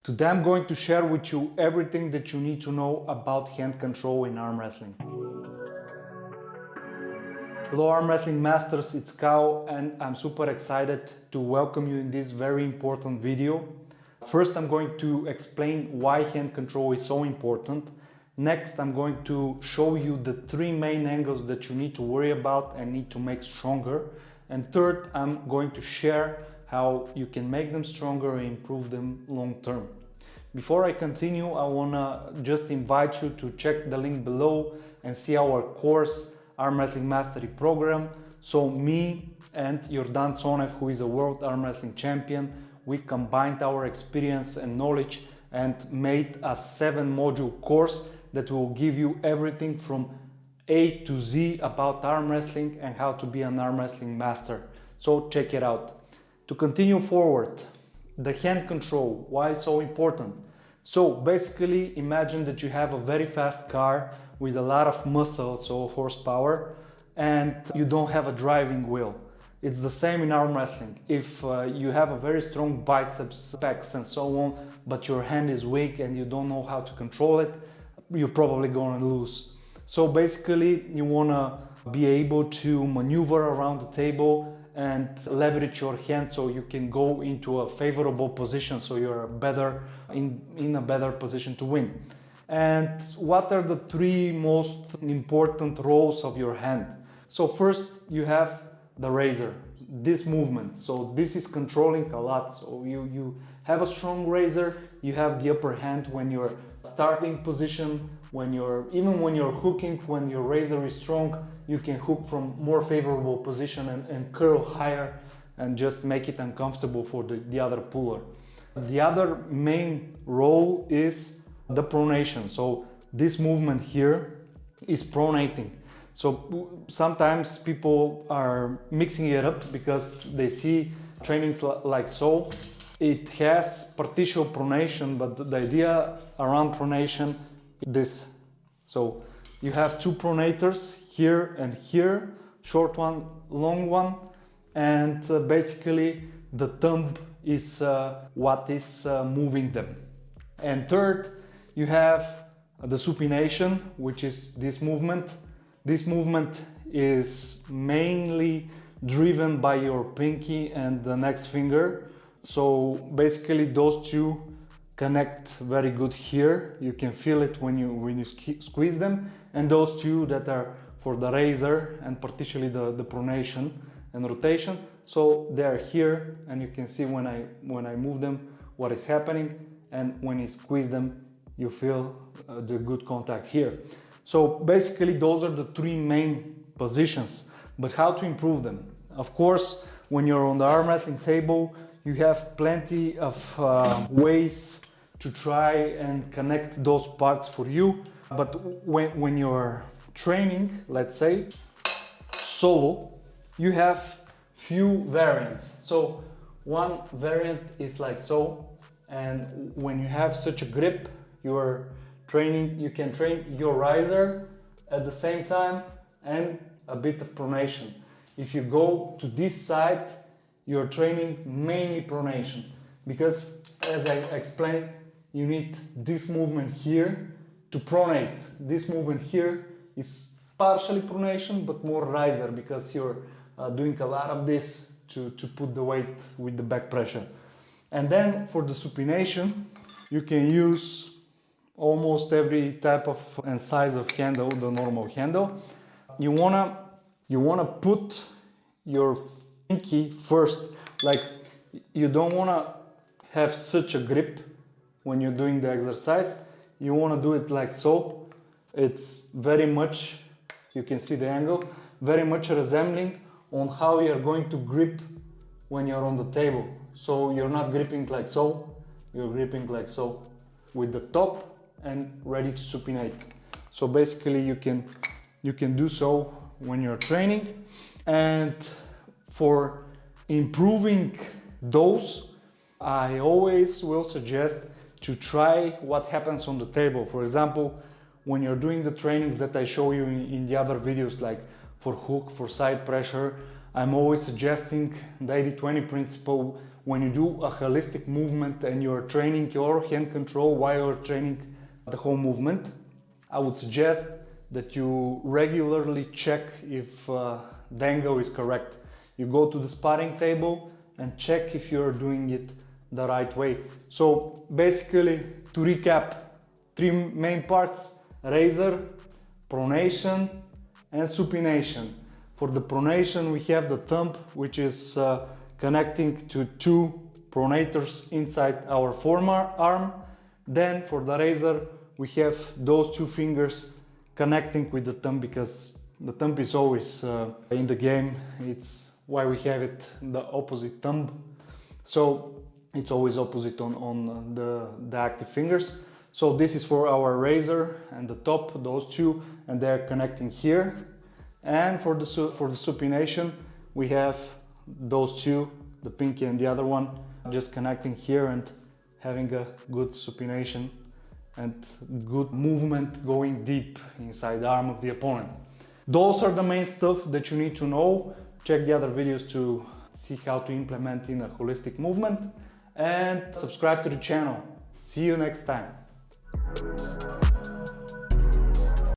Today I'm going to share with you everything that you need to know about hand control in arm wrestling. Hello arm wrestling masters, it's Kao and I'm super excited to welcome you in this very important video. First I'm going to explain why hand control is so important. Next I'm going to show you the three main angles that you need to worry about and need to make stronger. And third I'm going to share how you can make them stronger and improve them long term. Before I continue, I wanna just invite you to check the link below and see our course, Arm Wrestling Mastery Program. So me and Jordan Tsonev, who is a world arm wrestling champion, we combined our experience and knowledge and made a 7-module course that will give you everything from A to Z about arm wrestling and how to be an arm wrestling master. So check it out. To continue forward, the hand control, why it's so important. So basically imagine that you have a very fast car with a lot of muscle, so horsepower, and you don't have a driving wheel. It's the same in arm wrestling. If you have a very strong biceps, pecs and so on, but your hand is weak and you don't know how to control it, you're probably gonna lose. So basically you wanna be able to maneuver around the table and leverage your hand so you can go into a favorable position, so you're better in a better position to win. And what are the three most important roles of your hand? So first you have the razor, this movement. So this is controlling a lot. So you have a strong razor, you have the upper hand when you're starting position, even when you're hooking, when your razor is strong, you can hook from more favorable position and curl higher and just make it uncomfortable for the other puller. The other main role is the pronation. So this movement here is pronating. So sometimes people are mixing it up because they see trainings like so. It has partial pronation, but the idea around pronation is this. So you have two pronators here and here, short one, long one, and basically the thumb is what is moving them. And third, you have the supination, which is this movement. This movement is mainly driven by your pinky and the next finger. So basically those two connect very good here. You can feel it when you squeeze them. And those two that are for the razor and particularly the pronation and rotation. So they're here and you can see when I move them what is happening, and when you squeeze them you feel the good contact here. So basically those are the three main positions, but how to improve them? Of course, when you're on the arm wrestling table, you have plenty of ways to try and connect those parts for you. But when you're training, let's say, solo, you have few variants. So one variant is like so, and when you have such a grip, you're training, you can train your riser at the same time and a bit of pronation. If you go to this side, you're training mainly pronation, because as I explained, you need this movement here to pronate. This movement here is partially pronation but more riser, because you're doing a lot of this to put the weight with the back pressure. And then for the supination, you can use almost every type of and size of handle, the normal handle. You wanna put your pinky first, like you don't wanna have such a grip when you're doing the exercise. You wanna do it like so. It's very much, you can see the angle, very much resembling on how you're going to grip when you're on the table. So you're not gripping like so, you're gripping like so with the top and ready to supinate. So basically you can do so when you're training. And for improving those, I always will suggest to try what happens on the table. For example, when you're doing the trainings that I show you in the other videos, like for hook, for side pressure, I'm always suggesting the 80-20 principle, when you do a holistic movement and you're training your hand control while you're training the whole movement, I would suggest that you regularly check if the angle is correct. You go to the sparring table and check if you're doing it the right way. So basically, to recap, three main parts: razor, pronation and supination. For the pronation, we have the thumb, which is connecting to two pronators inside our forearm. Then for the razor, we have those two fingers connecting with the thumb, because the thumb is always in the game. It's why we have it the opposite thumb. So it's always opposite on the active fingers. So this is for our razor and the top, those two, and they're connecting here. And for the supination, we have those two, the pinky and the other one, just connecting here and having a good supination and good movement going deep inside the arm of the opponent. Those are the main stuff that you need to know. Check the other videos to see how to implement in a holistic movement, and subscribe to the channel. See you next time.